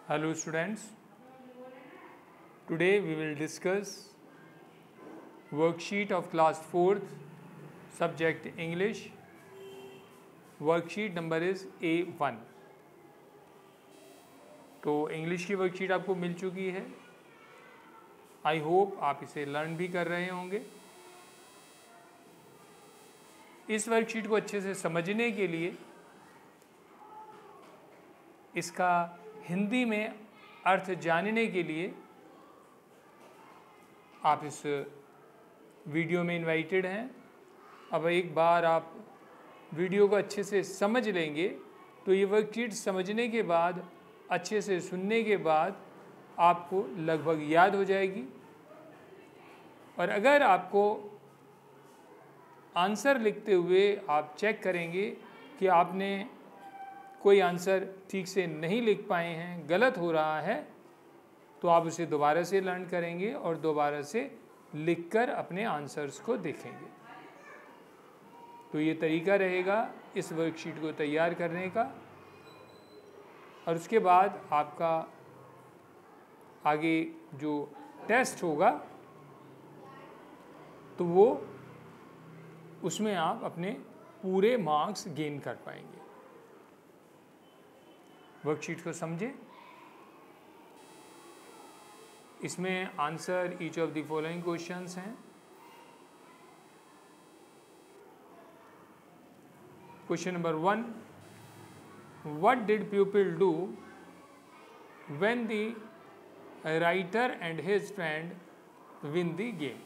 Hello students, today we will discuss worksheet of class 4th subject English. Worksheet number is A1. तो English की worksheet आपको मिल चुकी है। I hope आप इसे लर्न भी कर रहे होंगे। इस वर्कशीट को अच्छे से समझने के लिए इसका हिंदी में अर्थ जानने के लिए आप इस वीडियो में इनवाइटेड हैं। अब एक बार आप वीडियो को अच्छे से समझ लेंगे तो ये वर्कशीट समझने के बाद, अच्छे से सुनने के बाद आपको लगभग याद हो जाएगी। और अगर आपको आंसर लिखते हुए आप चेक करेंगे कि आपने कोई आंसर ठीक से नहीं लिख पाए हैं, गलत हो रहा है, तो आप उसे दोबारा से लर्न करेंगे और दोबारा से लिखकर अपने आंसर्स को देखेंगे। तो ये तरीका रहेगा इस वर्कशीट को तैयार करने का। और उसके बाद आपका आगे जो टेस्ट होगा तो वो उसमें आप अपने पूरे मार्क्स गेन कर पाएंगे। वर्कशीट को समझें। इसमें answer each of the following questions हैं। Question number 1, what did people do when the writer and his friend win the game?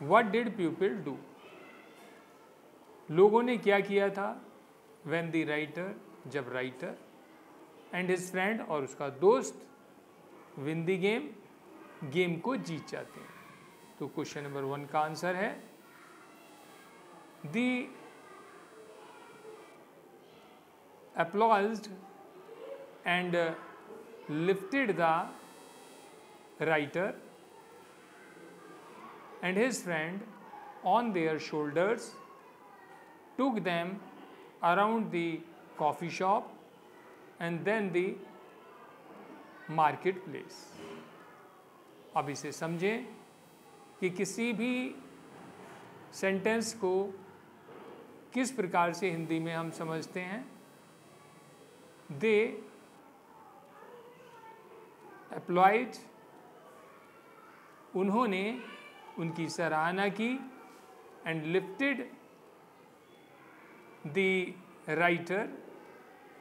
What did people do? लोगों ने क्या किया था? व्हेन द राइटर, जब राइटर, एंड हिज फ्रेंड, और उसका दोस्त, विन द गेम, गेम को जीत जाते हैं। तो क्वेश्चन नंबर 1 का आंसर है the applauded and lifted the writer and his friend on their shoulders, took them around the coffee shop and then the marketplace. अब इसे समझें कि किसी भी सेंटेंस को किस प्रकार से हिंदी में हम समझते हैं। दे एप्लॉयड, उन्होंने उनकी सराहना की, एंड लिफ्टेड द राइटर,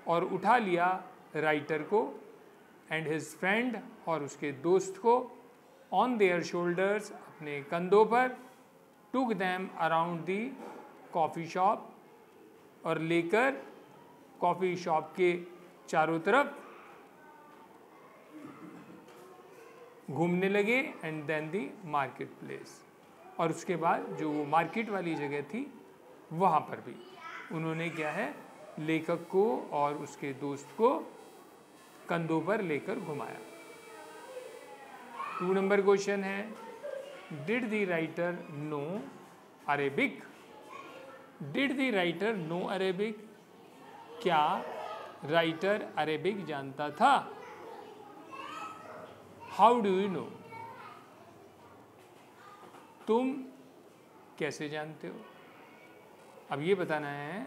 और उठा लिया राइटर को, एंड हिज फ्रेंड, और उसके दोस्त को, ऑन देयर शोल्डर्स, अपने कंधों पर, took them around the coffee shop, और लेकर कॉफ़ी शॉप के चारों तरफ घूमने लगे, and then the market place, और उसके बाद जो वो मार्केट वाली जगह थी वहाँ पर भी उन्होंने क्या है, लेखक को और उसके दोस्त को कंधों पर लेकर घुमाया। 2 नंबर क्वेश्चन है, did the writer know Arabic? Did the writer know Arabic? क्या राइटर अरेबिक जानता था? How do you know? तुम कैसे जानते हो? अब ये बताना है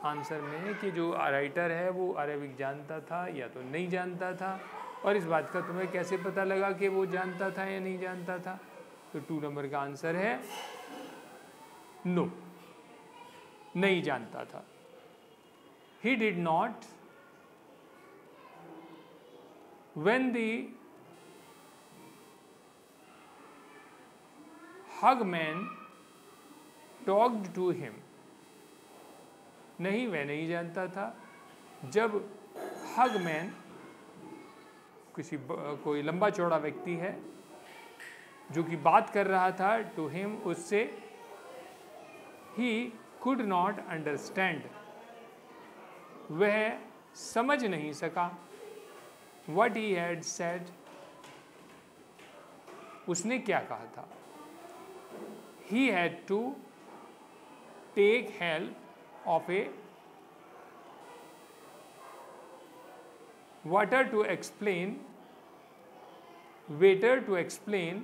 आंसर में कि जो राइटर है वो अरेबिक जानता था या तो नहीं जानता था, और इस बात का तुम्हें कैसे पता लगा कि वो जानता था या नहीं जानता था। तो 2 नंबर का आंसर है नो, नहीं जानता था। He did not when the hugman talked to him. नहीं, वह नहीं जानता था जब हगमैन, कोई लंबा चौड़ा व्यक्ति है जो कि बात कर रहा था, टू हिम, उससे, ही कुड नॉट अंडरस्टैंड, वह समझ नहीं सका, व्हाट ही हैड सेड, उसने क्या कहा था। He had to take help of a waiter to explain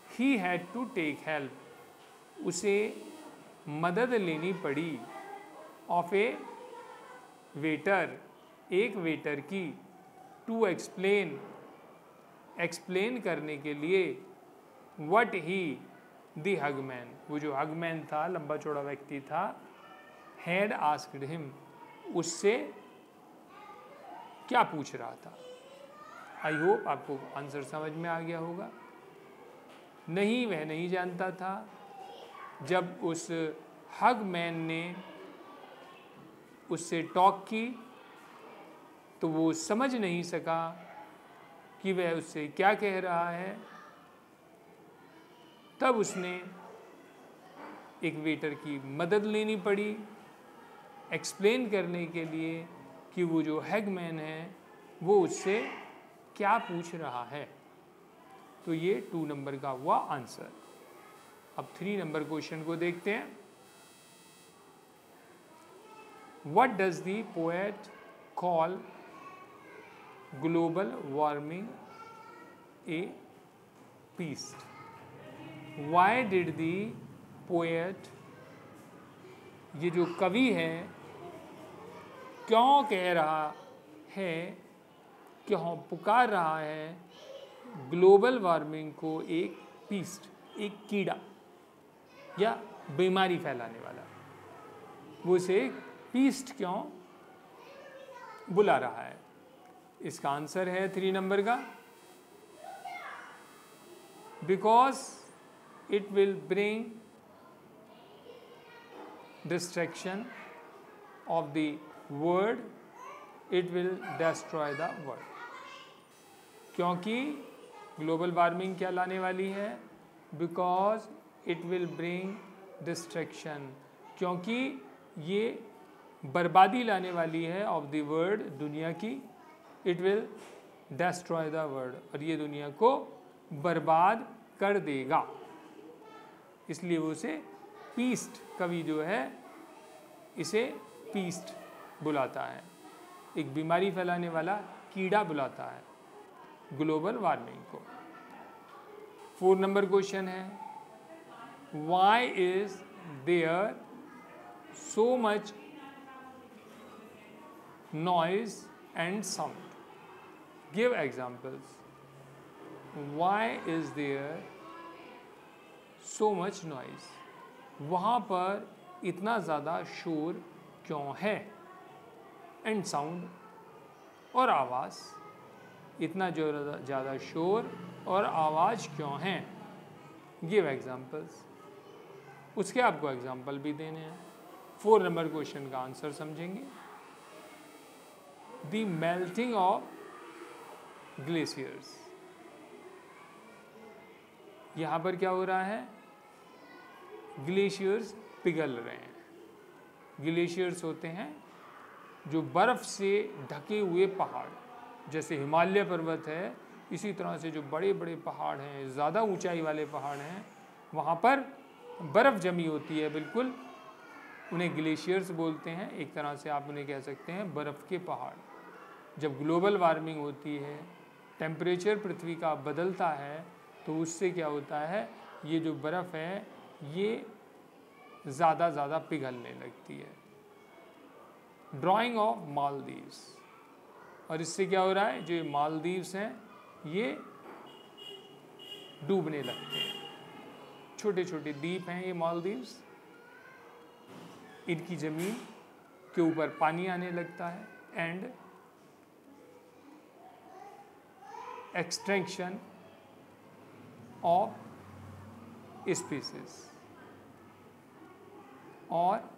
he had to take help. उसे मदद लेनी पड़ी of a waiter, एक वेटर की, to explain करने के लिए what he, the hugman, वो जो hugman था, लंबा चौड़ा व्यक्ति था, had asked him, उससे क्या पूछ रहा था। आई होप आपको आंसर समझ में आ गया होगा। नहीं, वह नहीं जानता था। जब उस हगमैन ने उससे टॉक की तो वो समझ नहीं सका कि वह उससे क्या कह रहा है। तब उसने एक वेटर की मदद लेनी पड़ी एक्सप्लेन करने के लिए कि वो जो हैगमैन है वो उससे क्या पूछ रहा है। तो ये 2 नंबर का हुआ आंसर। अब 3 नंबर क्वेश्चन को देखते हैं। What does the poet call global warming a feast? Why did the poet, ये जो कवि है, क्यों कह रहा है, क्यों पुकार रहा है ग्लोबल वार्मिंग को एक पीस्ट, एक कीड़ा या बीमारी फैलाने वाला, वो उसे पीस्ट क्यों बुला रहा है। इसका आंसर है 3 नंबर का, because it will bring distraction of the world, it will destroy the world. क्योंकि ग्लोबल वार्मिंग क्या लाने वाली है, because it will bring distraction, क्योंकि ये बर्बादी लाने वाली है ऑफ द वर्ल्ड, दुनिया की। It will destroy the world, और ये दुनिया को बर्बाद कर देगा। इसलिए वो उसे पीस्ट, कवि जो है इसे पीस्ट बुलाता है, एक बीमारी फैलाने वाला कीड़ा बुलाता है ग्लोबल वार्मिंग को। 4 नंबर क्वेश्चन है, why is there so much noise and sound? Give examples. Why is there so much noise? वहाँ पर इतना ज़्यादा शोर क्यों है? And sound, और आवाज़, इतना ज़्यादा शोर और आवाज़ क्यों है? Give examples. उसके आपको एग्जाम्पल भी देने हैं। 4 नंबर क्वेश्चन का आंसर समझेंगे। द मेल्टिंग ऑफ ग्लेशियर्स, यहाँ पर क्या हो रहा है, ग्लेशियर्स पिघल रहे हैं। ग्लेशियर्स होते हैं जो बर्फ़ से ढके हुए पहाड़, जैसे हिमालय पर्वत है, इसी तरह से जो बड़े बड़े पहाड़ हैं, ज़्यादा ऊंचाई वाले पहाड़ हैं, वहाँ पर बर्फ़ जमी होती है बिल्कुल, उन्हें ग्लेशियर्स बोलते हैं। एक तरह से आप उन्हें कह सकते हैं बर्फ़ के पहाड़। जब ग्लोबल वार्मिंग होती है, टेम्परेचर पृथ्वी का बदलता है, तो उससे क्या होता है, ये जो बर्फ़ है ये ज़्यादा पिघलने लगती है। ड्राइंग ऑफ मालदीव्स, और इससे क्या हो रहा है, जो मालदीव्स हैं ये डूबने लगते हैं। छोटे छोटे द्वीप हैं ये मालदीव्स, इनकी ज़मीन के ऊपर पानी आने लगता है। एंड एक्सट्रैक्शन ऑफ स्पीसीज, और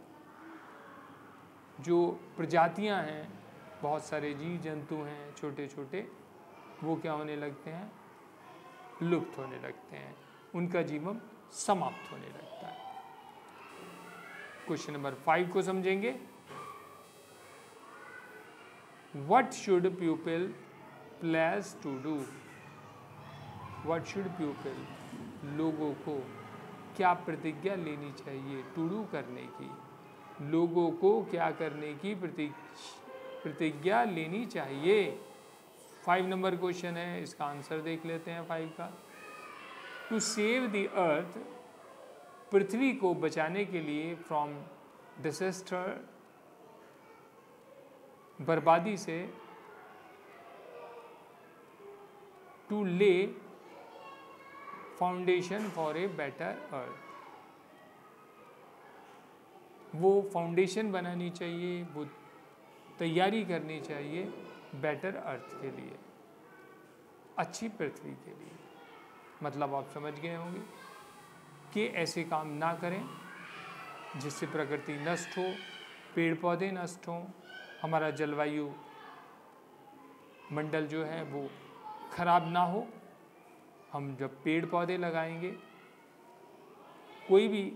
जो प्रजातियां हैं, बहुत सारे जीव जंतु हैं छोटे छोटे, वो क्या होने लगते हैं, लुप्त होने लगते हैं, उनका जीवन समाप्त होने लगता है। क्वेश्चन नंबर 5 को समझेंगे। What should people place to do? What should people, लोगों को क्या प्रतिज्ञा लेनी चाहिए टू डू करने की, लोगों को क्या करने की प्रतिज्ञा लेनी चाहिए। 5 नंबर क्वेश्चन है, इसका आंसर देख लेते हैं 5 का। टू सेव द अर्थ, पृथ्वी को बचाने के लिए फ्रॉम डिसेस्टर, बर्बादी से, टू ले फाउंडेशन फॉर ए बेटर अर्थ, वो फाउंडेशन बनानी चाहिए, वो तैयारी करनी चाहिए बेटर अर्थ के लिए, अच्छी पृथ्वी के लिए। मतलब आप समझ गए होंगे कि ऐसे काम ना करें जिससे प्रकृति नष्ट हो, पेड़ पौधे नष्ट हों, हमारा जलवायु मंडल जो है वो खराब ना हो। हम जब पेड़ पौधे लगाएंगे, कोई भी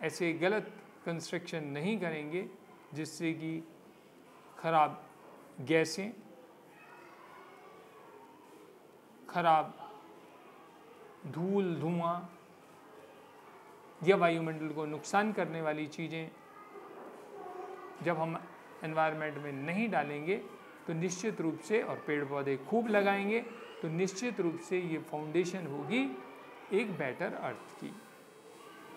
ऐसे गलत कंस्ट्रक्शन नहीं करेंगे जिससे कि खराब गैसें, खराब धूल धुआं या वायुमंडल को नुकसान करने वाली चीज़ें जब हम एनवायरनमेंट में नहीं डालेंगे तो निश्चित रूप से, और पेड़ पौधे खूब लगाएंगे तो निश्चित रूप से ये फाउंडेशन होगी एक बेटर अर्थ की।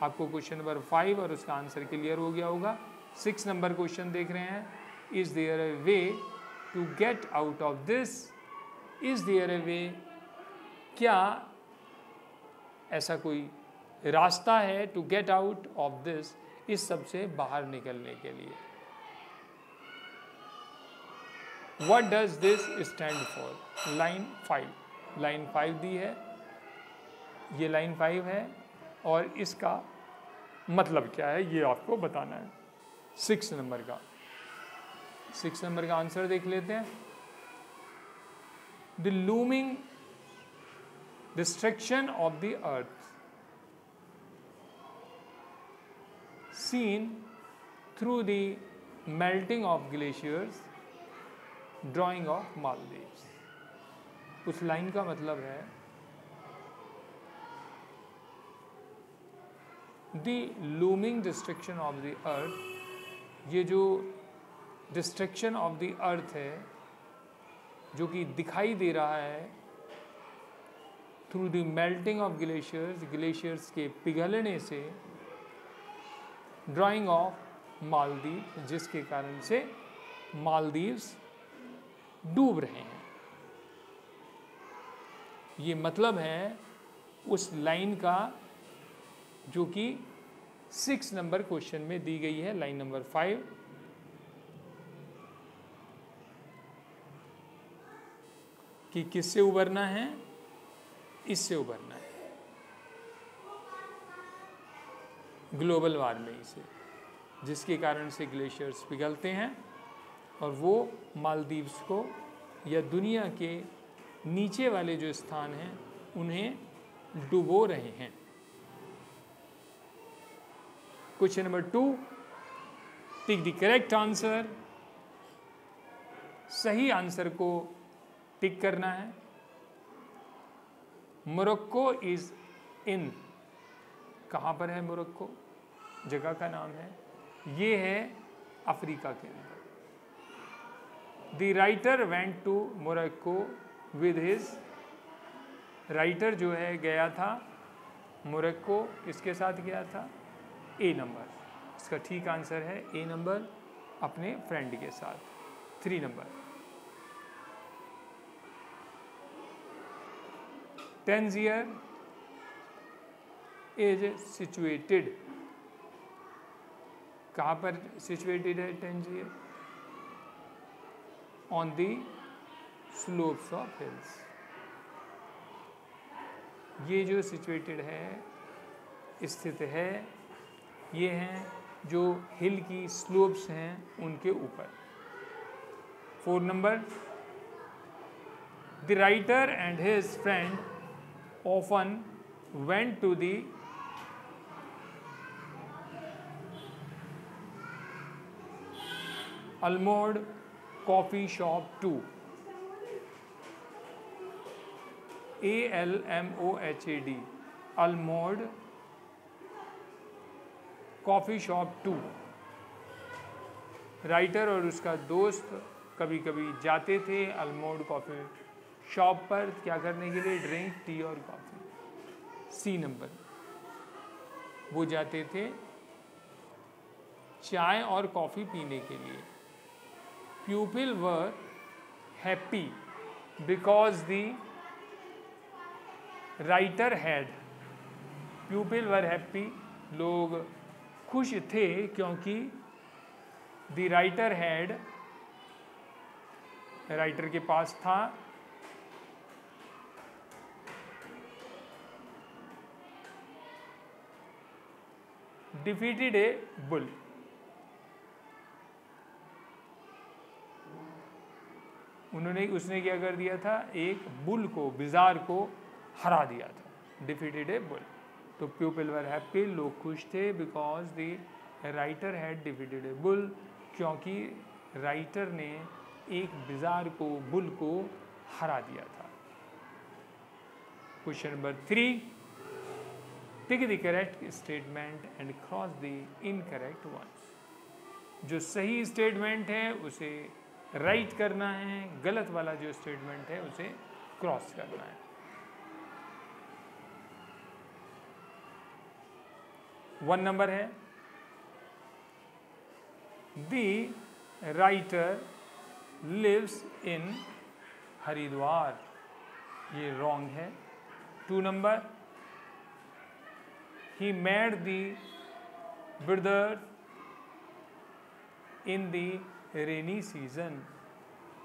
आपको क्वेश्चन नंबर 5 और उसका आंसर क्लियर हो गया होगा। 6 नंबर क्वेश्चन देख रहे हैं। Is there a way to get out of this? Is there a way, क्या ऐसा कोई रास्ता है to get out of this, इस सब से बाहर निकलने के लिए? What does this stand for? Line 5, line 5 दी है, ये लाइन 5 है और इसका मतलब क्या है ये आपको बताना है। 6 नंबर का, 6 नंबर का आंसर देख लेते हैं। The looming destruction of the earth seen through the melting of glaciers, drying of Maldives. उस लाइन का मतलब है the looming destruction of the earth, ये जो डिस्ट्रक्शन ऑफ द अर्थ है जो कि दिखाई दे रहा है through the melting of glaciers, glaciers के पिघलने से, ड्राइंग ऑफ मालदीव, जिसके कारण से मालदीव्स डूब रहे हैं। ये मतलब है उस लाइन का जो कि 6 नंबर क्वेश्चन में दी गई है, लाइन नंबर 5। कि किससे उबरना है? इससे उबरना है, ग्लोबल वार्मिंग से, जिसके कारण से ग्लेशियर्स पिघलते हैं और वो मालदीव्स को या दुनिया के नीचे वाले जो स्थान हैं उन्हें डुबो रहे हैं। Question number 2, tick the correct answer. सही आंसर को टिक करना है। मोरक्को इज इन, कहाँ पर है मोरक्को? जगह का नाम है, ये है अफ्रीका के अंदर। The writer went to Morocco with his, writer जो है गया था मोरक्को, किसके साथ गया था? ए नंबर, इसका ठीक आंसर है ए नंबर, अपने फ्रेंड के साथ। 3 नंबर, टैंजियर इज सिचुएटेड, कहाँ पर सिचुएटेड है टैंजियर? On the slopes of hills. ये जो सिचुएटेड है, स्थित है, ये हैं जो हिल की स्लोप्स हैं उनके ऊपर। 4 number, the writer and his friend often went to the Almod coffee shop to, ALMOHAD, Almod coffee shop to. Writer और उसका दोस्त कभी कभी जाते थे अल्मोड कॉफ़ी शॉप पर क्या करने के लिए, ड्रिंक टी और कॉफ़ी। सी नंबर, वो जाते थे चाय और कॉफ़ी पीने के लिए। प्यूपिल were happy because the writer had, प्यूपिल were happy, लोग खुश थे क्योंकि द राइटर हैड, राइटर के पास था, डिफीटेड ए बुल, उसने क्या कर दिया था, एक बुल को, बिजार को हरा दिया था, डिफीटेड ए बुल। तो पीपल वर हैप्पी, लोग खुश थे, because the writer had defeated a bull, क्योंकि राइटर ने एक बिजार को, बुल को हरा दिया था। Question number 3, pick the correct statement and cross the incorrect one. जो सही स्टेटमेंट है उसे राइट करना है, गलत वाला जो स्टेटमेंट है उसे क्रॉस करना है। 1 नंबर है, the writer lives in Haridwar, ये रॉन्ग है। 2 number, he met the brother in the rainy season,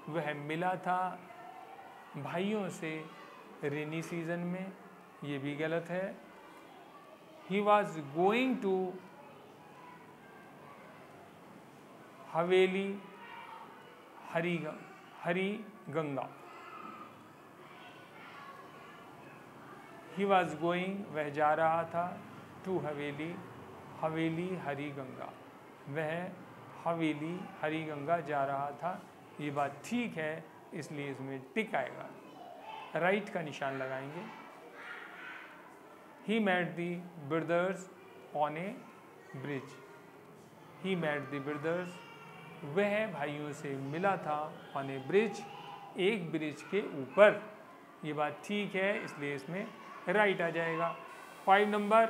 वह मिला था भाइयों से रेनी सीजन में, ये भी गलत है। He was going to Haveli Hari Ganga, he was going, वह जा रहा था, टू हवेली, हवेली हरी गंगा, वह हवेली हरी गंगा जा रहा था। ये बात ठीक है, इसलिए इसमें टिक आएगा, राइट का निशान लगाएंगे। He met the brothers on a bridge, he met the brothers, वह भाइयों से मिला था, ऑन ए ब्रिज, एक ब्रिज के ऊपर, ये बात ठीक है, इसलिए इसमें राइट आ जाएगा। 5 number,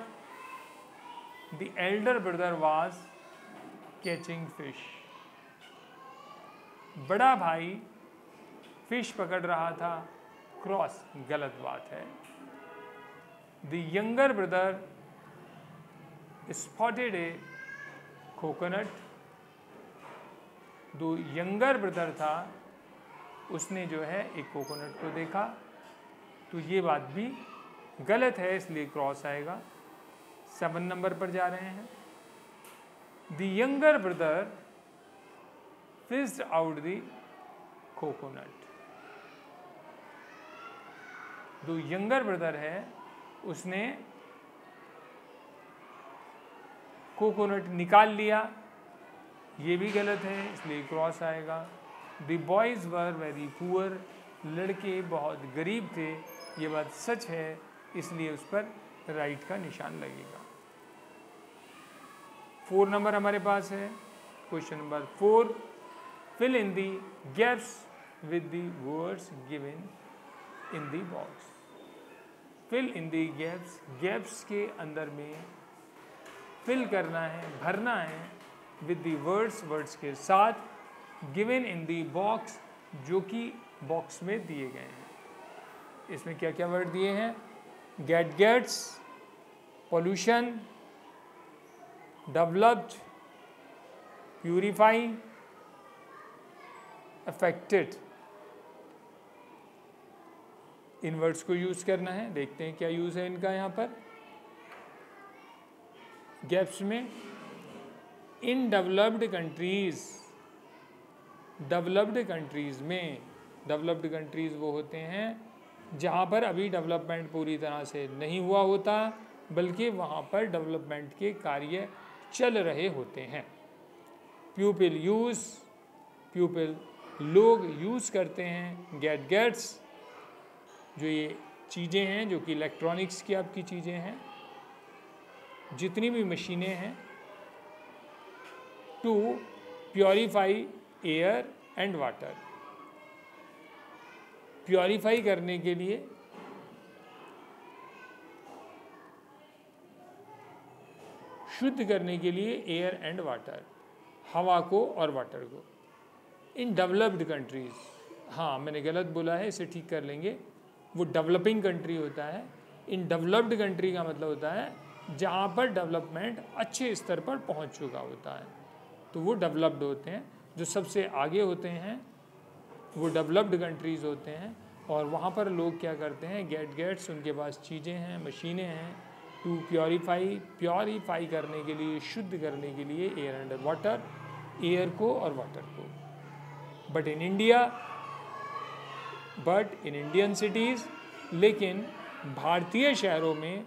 the Elder brother was catching fish, बड़ा भाई फिश पकड़ रहा था, क्रॉस, गलत बात है। The younger brother spotted A coconut, जो यंगर ब्रदर था उसने जो है एक कोकोनट को देखा, तो ये बात भी गलत है, इसलिए क्रॉस आएगा। 7 नंबर पर जा रहे हैं, the younger brother fished out the coconut, जो यंगर ब्रदर है उसने कोकोनट निकाल लिया, ये भी गलत है, इसलिए क्रॉस आएगा। The boys were very poor, लड़के बहुत गरीब थे, ये बात सच है, इसलिए उस पर राइट का निशान लगेगा। 4 नंबर हमारे पास है, question number 4, fill in the gaps with the words given in the box. Fill in the gaps, gaps के अंदर में फिल करना है, भरना है, विद दी वर्ड्स, वर्ड्स के साथ, गिवन इन दी बॉक्स, जो कि बॉक्स में दिए गए हैं। इसमें क्या क्या वर्ड दिए हैं, get, gets, pollution, developed, purify, affected. इन वर्ड्स को यूज़ करना है, देखते हैं क्या यूज़ है इनका यहाँ पर। गैप्स में, in developed countries, developed countries में, डेवलप्ड कंट्रीज़ वो होते हैं जहाँ पर अभी डेवलपमेंट पूरी तरह से नहीं हुआ होता, बल्कि वहाँ पर डेवलपमेंट के कार्य चल रहे होते हैं। प्यूपिल यूज़, प्यूपिल लोग यूज़ करते हैं। गेट, गेट्स, जो ये चीज़ें हैं जो कि इलेक्ट्रॉनिक्स की आपकी चीज़ें हैं, जितनी भी मशीनें हैं। To purify air and water. Purify करने के लिए शुद्ध करने के लिए एयर एंड वाटर, हवा को और वाटर को। इन डेवलप्ड कंट्रीज, हाँ मैंने गलत बोला है, इसे ठीक कर लेंगे, वो डेवलपिंग कंट्री होता है। इन डेवलप्ड कंट्री का मतलब होता है जहाँ पर डेवलपमेंट अच्छे स्तर पर पहुँच चुका होता है, तो वो डेवलप्ड होते हैं। जो सबसे आगे होते हैं वो डेवलप्ड कंट्रीज़ होते हैं, और वहाँ पर लोग क्या करते हैं, गैजेट्स, उनके पास चीज़ें हैं, मशीनें हैं टू प्योरीफाई करने के लिए, शुद्ध करने के लिए एयर एंड वाटर, एयर को और वाटर को। बट इन इंडियन सिटीज़, लेकिन भारतीय शहरों में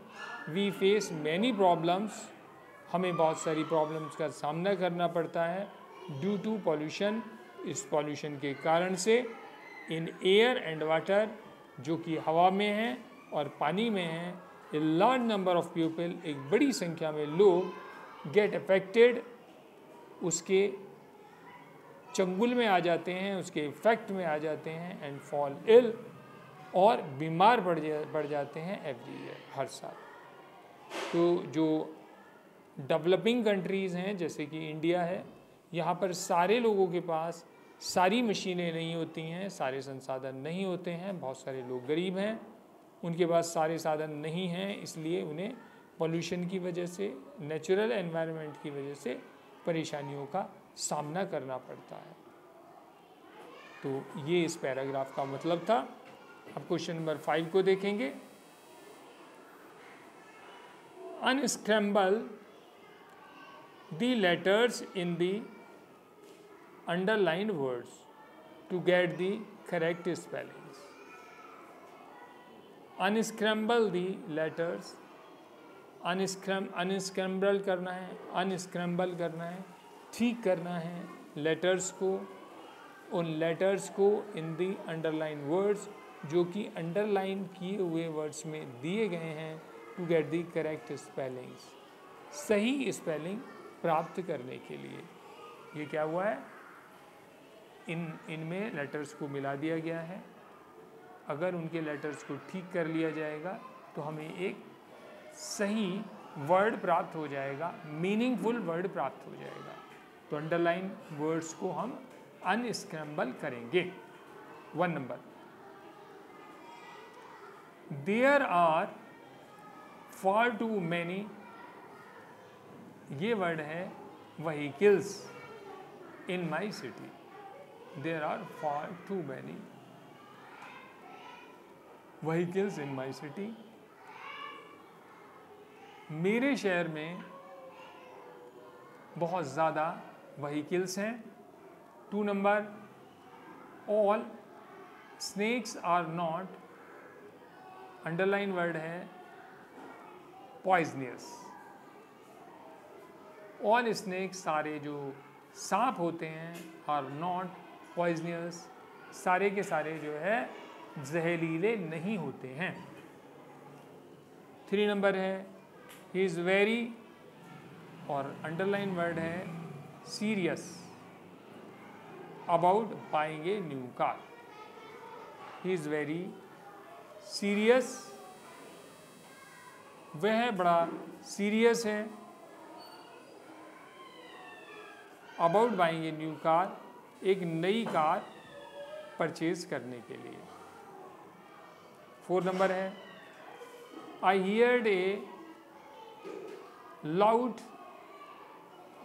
वी फेस मैनी प्रॉब्लम्स, हमें बहुत सारी प्रॉब्लम्स का सामना करना पड़ता है ड्यू टू पॉल्यूशन। इस पॉल्यूशन के कारण से इन एयर एंड वाटर, जो कि हवा में है और पानी में है, a large number of people, एक बड़ी संख्या में लोग गेट अफेक्टेड, उसके चंगुल में आ जाते हैं, उसके इफेक्ट में आ जाते हैं, एंड फॉल इल, और बीमार पड़ जाते हैं एवरी ईयर, हर साल। तो जो डेवलपिंग कंट्रीज़ हैं जैसे कि इंडिया है, यहाँ पर सारे लोगों के पास सारी मशीनें नहीं होती हैं, सारे संसाधन नहीं होते हैं, बहुत सारे लोग गरीब हैं, उनके पास सारे साधन नहीं हैं, इसलिए उन्हें पोल्यूशन की वजह से, नेचुरल एनवायरनमेंट की वजह से परेशानियों का सामना करना पड़ता है। तो ये इस पैराग्राफ का मतलब था। अब क्वेश्चन नंबर 5 को देखेंगे। Unscramble the letters in the underlined words to get the correct spellings. Unscramble the letters, unscramble करना है, unscramble करना है, ठीक करना है लेटर्स को, उन लेटर्स को इन दी अंडरलाइन वर्ड्स, जो कि अंडरलाइन किए हुए वर्ड्स में दिए गए हैं, to get the correct spellings, सही स्पेलिंग प्राप्त करने के लिए। ये क्या हुआ है, इनमें लेटर्स को मिला दिया गया है। अगर उनके लेटर्स को ठीक कर लिया जाएगा तो हमें एक सही वर्ड प्राप्त हो जाएगा, मीनिंगफुल वर्ड प्राप्त हो जाएगा। तो अंडरलाइन वर्ड्स को हम अनस्क्रैम्बल करेंगे। 1 number, there are far too many, ये वर्ड है vehicles in my city. There are far too many vehicles in my city. मेरे शहर में बहुत ज़्यादा व्हीकल्स हैं। 2 number, all snakes are not, underline word है poisonous. all snakes, सारे जो सांप होते हैं, are not पॉइजनियस, सारे के सारे जो है जहरीले नहीं होते हैं। 3 नंबर है ही इज़ वेरी, और अंडरलाइन वर्ड है serious about buying a new car. He is very serious, वह बड़ा सीरियस है about buying a new car, एक नई कार परचेज करने के लिए। 4 नंबर है आई हियर्ड ए लाउड,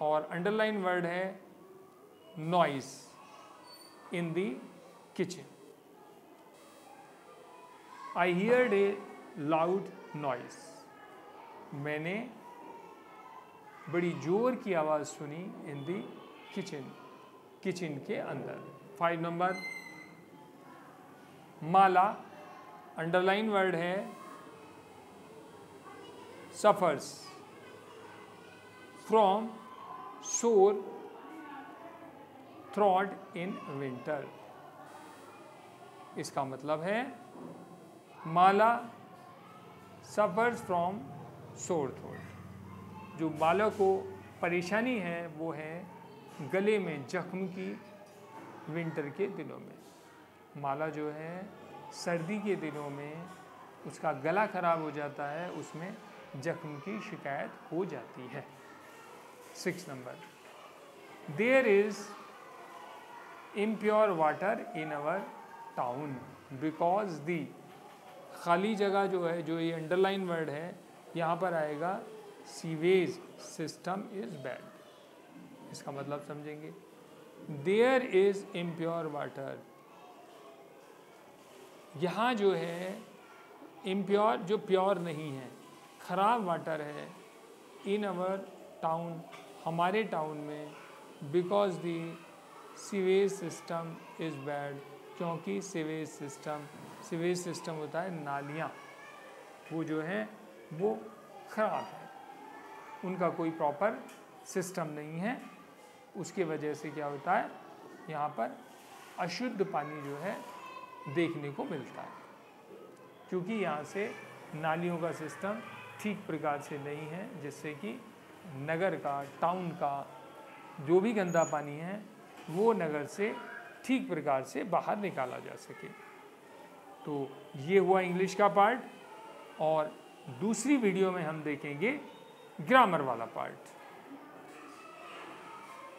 और अंडरलाइन वर्ड है noise in the kitchen. I heard A loud noise, मैंने बड़ी जोर की आवाज़ सुनी इन द किचन के अंदर। 5 नंबर, माला, अंडरलाइन वर्ड है सफर्स फ्रॉम सोर थ्रॉट इन विंटर। इसका मतलब है माला सफर्स फ्रॉम सोर थ्रोट, जो माला को परेशानी है वो है गले में जख्म की विंटर के दिनों में। माला जो है सर्दी के दिनों में उसका गला खराब हो जाता है, उसमें जख्म की शिकायत हो जाती है। 6 number, there is impure water in our town because the, खाली जगह जो है, जो ये अंडरलाइन वर्ड है यहाँ पर आएगा सीवेज सिस्टम इज बैड। इसका मतलब समझेंगे, देयर इज इम्प्योर वाटर, यहाँ जो है इम्प्योर जो प्योर नहीं है, खराब वाटर है, इन अवर टाउन हमारे टाउन में, because the sewage system is bad, क्योंकि सीवेज सिस्टम होता है नालियाँ, वो जो है वो ख़राब है, उनका कोई प्रॉपर सिस्टम नहीं है। उसके वजह से क्या होता है, यहाँ पर अशुद्ध पानी जो है देखने को मिलता है, क्योंकि यहाँ से नालियों का सिस्टम ठीक प्रकार से नहीं है, जिससे कि नगर का, टाउन का जो भी गंदा पानी है वो नगर से ठीक प्रकार से बाहर निकाला जा सके। तो ये हुआ इंग्लिश का पार्ट, और दूसरी वीडियो में हम देखेंगे ग्रामर वाला पार्ट।